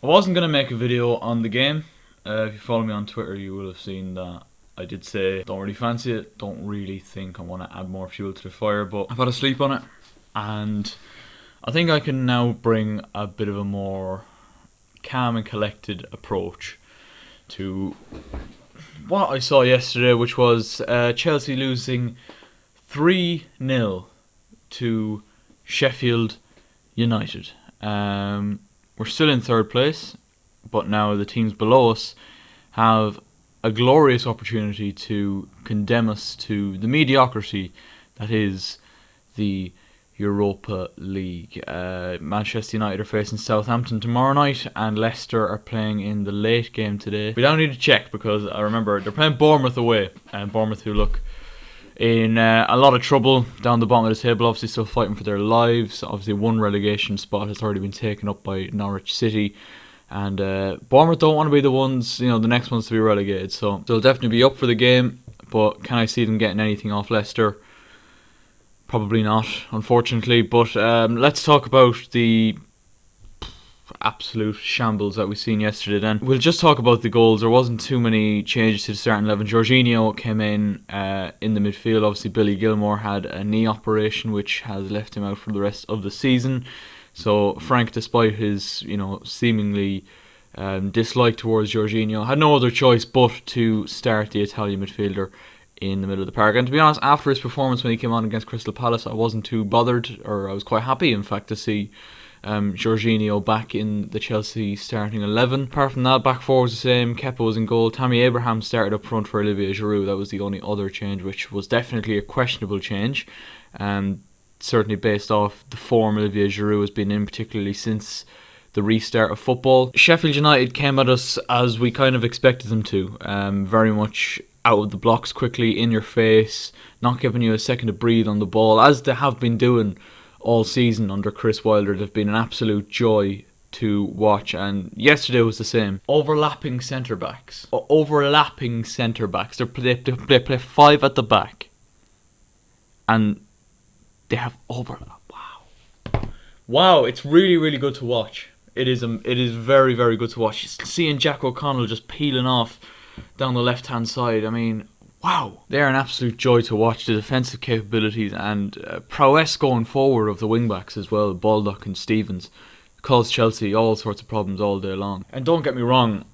I wasn't going to make a video on the game. If you follow me on Twitter, you will have seen that I did say don't really fancy it, don't really think I want to add more fuel to the fire, but I've had a sleep on it, and I think I can now bring a bit of a more calm and collected approach to what I saw yesterday, which was Chelsea losing 3-0 to Sheffield United. We're still in third place, but now the teams below us have a glorious opportunity to condemn us to the mediocrity that is the Europa League. Manchester United are facing Southampton tomorrow night, and Leicester are playing in the late game today. We don't need to check because I remember they're playing Bournemouth away, and Bournemouth, who look in a lot of trouble down the bottom of the table, obviously still fighting for their lives. Obviously one relegation spot has already been taken up by Norwich City, and Bournemouth don't want to be the ones, the next ones to be relegated, so they'll definitely be up for the game. But can I see them getting anything off Leicester? Probably not, unfortunately. But let's talk about the absolute shambles that we've seen yesterday then. We'll just talk about the goals. There wasn't too many changes to the starting 11. Jorginho came in the midfield. Obviously Billy Gilmour had a knee operation which has left him out for the rest of the season. So Frank, despite his seemingly dislike towards Jorginho, had no other choice but to start the Italian midfielder in the middle of the park. And to be honest, after his performance when he came on against Crystal Palace, I wasn't too bothered, or I was quite happy in fact to see Jorginho back in the Chelsea starting 11. Apart from that, back four was the same. Kepa was in goal. Tammy Abraham started up front for Olivier Giroud. That was the only other change, which was definitely a questionable change. Certainly based off the form Olivier Giroud has been in, particularly since the restart of football. Sheffield United came at us as we kind of expected them to. Very much out of the blocks quickly, in your face, not giving you a second to breathe on the ball, as they have been doing all season under Chris Wilder. They've been an absolute joy to watch, and yesterday was the same. Overlapping centre backs. They play five at the back, and they have overlap. Wow! It's really, really good to watch. It is very, very good to watch. Seeing Jack O'Connell just peeling off down the left-hand side. I mean, wow. They're an absolute joy to watch. The defensive capabilities and prowess going forward of the wing-backs as well, Baldock and Stevens, cause Chelsea all sorts of problems all day long. And don't get me wrong,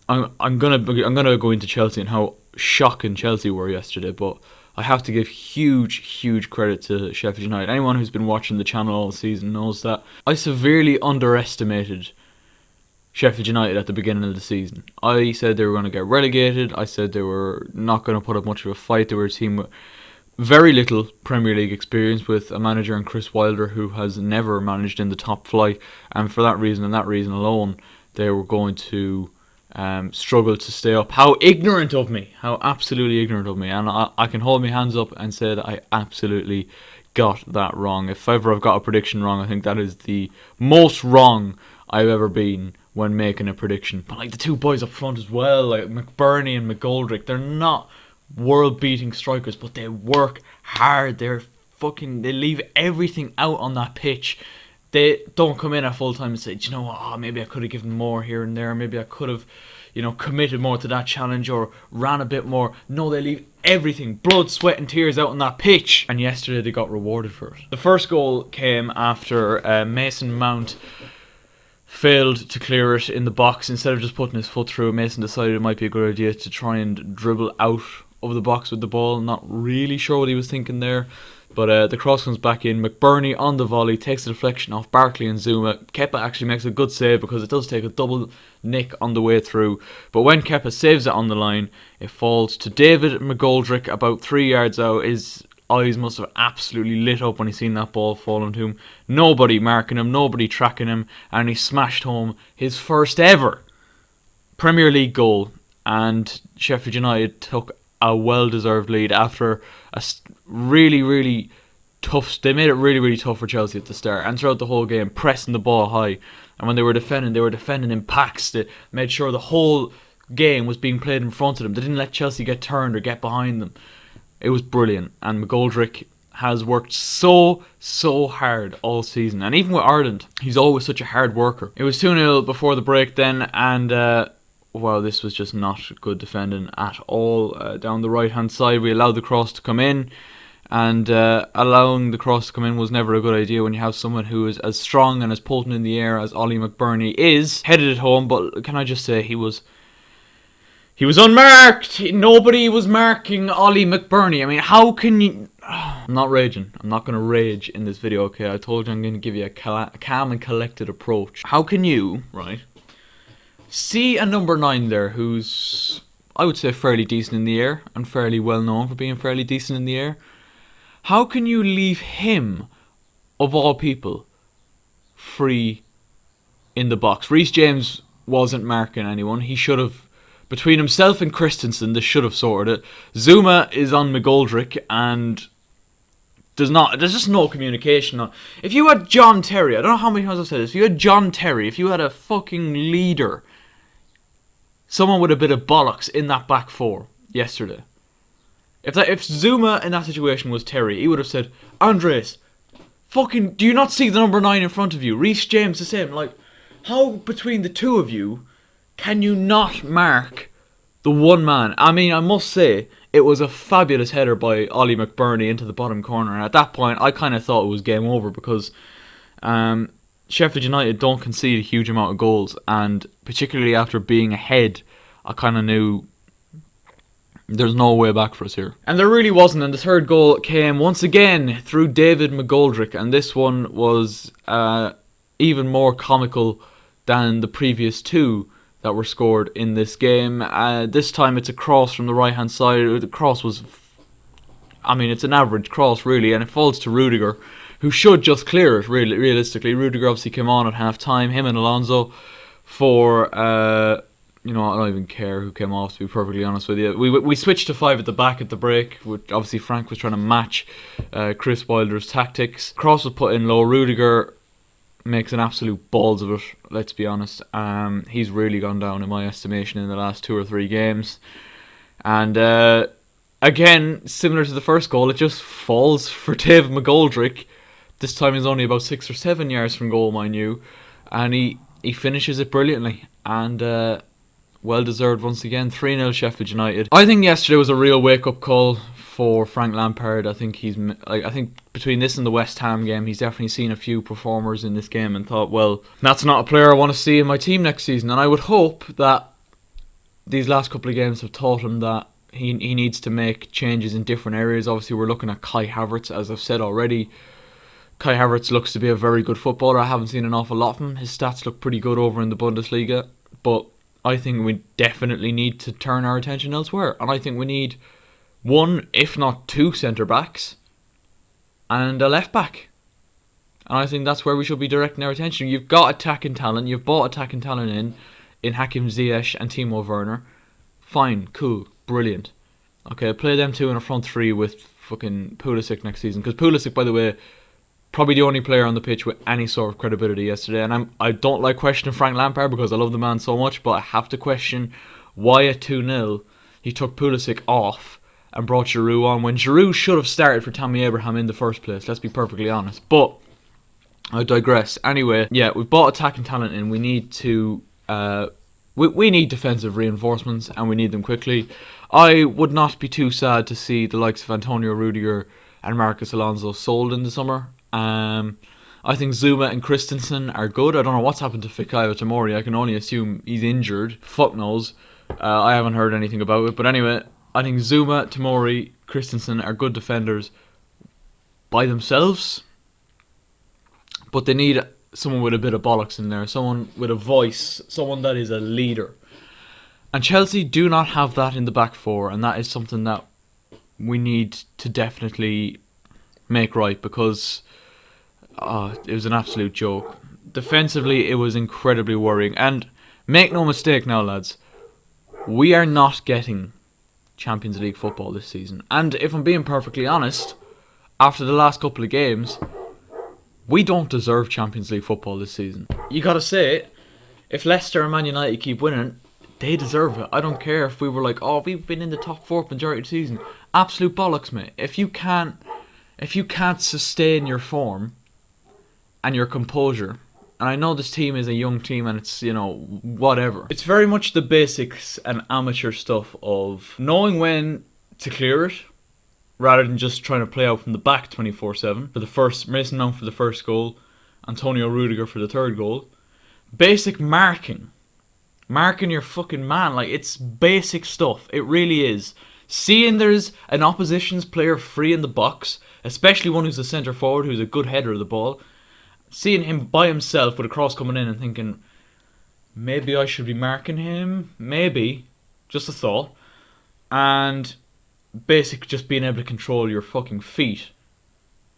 I'm gonna go into Chelsea and how shocking Chelsea were yesterday, but I have to give huge credit to Sheffield United. Anyone who's been watching the channel all season knows that I severely underestimated Sheffield United at the beginning of the season. I said they were going to get relegated. I said they were not going to put up much of a fight. They were a team with very little Premier League experience, with a manager in Chris Wilder who has never managed in the top flight, and for that reason and that reason alone, they were going to struggle to stay up. How ignorant of me! How absolutely ignorant of me! And I can hold my hands up and say that I absolutely got that wrong. If ever I've got a prediction wrong, I think that is the most wrong I've ever been when making a prediction. But like the two boys up front as well, like McBurney and McGoldrick, they're not world-beating strikers, but they work hard. They leave everything out on that pitch. They don't come in at full time and say, do you know what, maybe I could have given more here and there, maybe I could have, committed more to that challenge or ran a bit more. No, they leave everything, blood, sweat and tears out on that pitch. And yesterday they got rewarded for it. The first goal came after Mason Mount failed to clear it in the box. Instead of just putting his foot through, Mason decided it might be a good idea to try and dribble out of the box with the ball. Not really sure what he was thinking there, but the cross comes back in. McBurney on the volley takes the deflection off Barkley and Zuma. Kepa actually makes a good save because it does take a double nick on the way through, but when Kepa saves it on the line, it falls to David McGoldrick about 3 yards out. His eyes must have absolutely lit up when he seen that ball falling to him. Nobody marking him, nobody tracking him, and he smashed home his first ever Premier League goal, and Sheffield United took a well-deserved lead after a really tough. They made it really tough for Chelsea at the start, and throughout the whole game, pressing the ball high. And when they were defending in packs. They made sure the whole game was being played in front of them. They didn't let Chelsea get turned or get behind them. It was brilliant, and McGoldrick has worked so hard all season. And even with Ireland, he's always such a hard worker. It was 2-0 before the break then, and wow, this was just not good defending at all. Down the right-hand side, we allowed the cross to come in. And allowing the cross to come in was never a good idea when you have someone who is as strong and as potent in the air as Ollie McBurney is. Headed it home, but can I just say, he was unmarked. Nobody was marking Ollie McBurney. I mean, how can you... I'm not raging. I'm not going to rage in this video, okay? I told you I'm going to give you a calm and collected approach. How can you, right, see a number 9 there who's, I would say, fairly decent in the air and fairly well known for being fairly decent in the air? How can you leave him, of all people, free in the box? Reece James wasn't marking anyone. He should have. Between himself and Christensen, they should have sorted it. Zuma is on McGoldrick, and there's just no communication. If you had John Terry, I don't know how many times I've said this, if you had John Terry, if you had a fucking leader, someone with a bit of bollocks in that back four yesterday, if Zuma in that situation was Terry, he would have said, Andres, fucking, do you not see the number 9 in front of you? Reece James the same. Like, how between the two of you can you not mark the one man? I mean, I must say, it was a fabulous header by Ollie McBurney into the bottom corner. And at that point, I kind of thought it was game over because Sheffield United don't concede a huge amount of goals. And particularly after being ahead, I kind of knew there's no way back for us here. And there really wasn't. And the third goal came once again through David McGoldrick. And this one was even more comical than the previous two that were scored in this game. This time it's a cross from the right hand side. The cross was, I mean, it's an average cross really, and it falls to Rudiger, who should just clear it really, realistically. Rudiger obviously came on at half time, him and Alonso, for you know, I don't even care who came off, to be perfectly honest with you. We switched to 5 at the back at the break, which obviously Frank was trying to match Chris Wilder's tactics. Cross was put in low. Rudiger makes an absolute balls of it, let's be honest. He's really gone down in my estimation in the last 2 or 3 games. And again, similar to the first goal, it just falls for Dave McGoldrick. This time he's only about 6 or 7 yards from goal, mind you. And he finishes it brilliantly. And well deserved once again. 3-0 Sheffield United. I think yesterday was a real wake-up call for Frank Lampard. I think between this and the West Ham game, he's definitely seen a few performers in this game and thought, well, that's not a player I want to see in my team next season. And I would hope that these last couple of games have taught him that he needs to make changes in different areas. Obviously, we're looking at Kai Havertz, as I've said already. Kai Havertz looks to be a very good footballer. I haven't seen an awful lot of him. His stats look pretty good over in the Bundesliga, but I think we definitely need to turn our attention elsewhere. And I think we need 1, if not 2 centre-backs and a left-back. And I think that's where we should be directing our attention. You've got attacking talent. You've bought attacking talent in Hakim Ziyech and Timo Werner. Fine, cool, brilliant. Okay, play them 2 in a front 3 with fucking Pulisic next season. Because Pulisic, by the way, probably the only player on the pitch with any sort of credibility yesterday. And I don't like questioning Frank Lampard because I love the man so much, but I have to question why at 2-0 he took Pulisic off and brought Giroud on when Giroud should have started for Tammy Abraham in the first place. Let's be perfectly honest. But I digress. Anyway, yeah, we've bought attacking talent in. We need to we need defensive reinforcements, and we need them quickly. I would not be too sad to see the likes of Antonio Rudiger and Marcus Alonso sold in the summer. I think Zuma and Christensen are good. I don't know what's happened to Fikayo Tomori. I can only assume he's injured. Fuck knows. I haven't heard anything about it. But anyway, I think Zuma, Tomori, Christensen are good defenders by themselves. But they need someone with a bit of bollocks in there. Someone with a voice. Someone that is a leader. And Chelsea do not have that in the back four. And that is something that we need to definitely make right, because it was an absolute joke. Defensively, it was incredibly worrying. And make no mistake now, lads, we are not getting Champions League football this season. And if I'm being perfectly honest, after the last couple of games, we don't deserve Champions League football this season. You gotta say, if Leicester and Man United keep winning, they deserve it. I don't care if we were like, oh, we've been in the top 4 majority of the season. Absolute bollocks, mate. If you can't if you can't sustain your form and your composure, and I know this team is a young team and it's, whatever. It's very much the basics and amateur stuff of knowing when to clear it, rather than just trying to play out from the back 24/7. For the first, Mason Mount for the first goal, Antonio Rudiger for the third goal. Basic marking. Marking your fucking man. Like, it's basic stuff. It really is. Seeing there's an opposition's player free in the box, especially one who's a centre forward, who's a good header of the ball, seeing him by himself with a cross coming in and thinking, maybe I should be marking him. Maybe. Just a thought. And basic just being able to control your fucking feet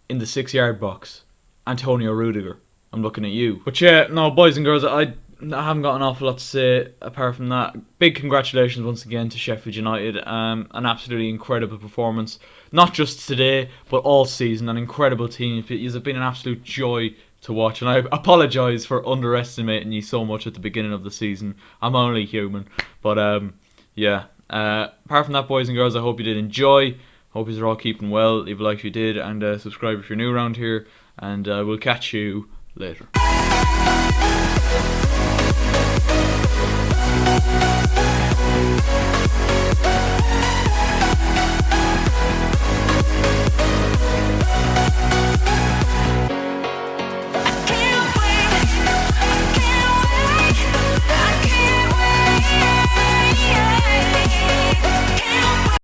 in the 6-yard box. Antonio Rudiger, I'm looking at you. But yeah, no, boys and girls, I haven't got an awful lot to say apart from that. Big congratulations once again to Sheffield United. An absolutely incredible performance. Not just today, but all season. An incredible team. You've been an absolute joy to watch. And I apologise for underestimating you so much at the beginning of the season. I'm only human. But yeah. Apart from that, boys and girls, I hope you did enjoy. Hope you're all keeping well. Leave a like if you did, and subscribe if you're new around here. And we'll catch you later.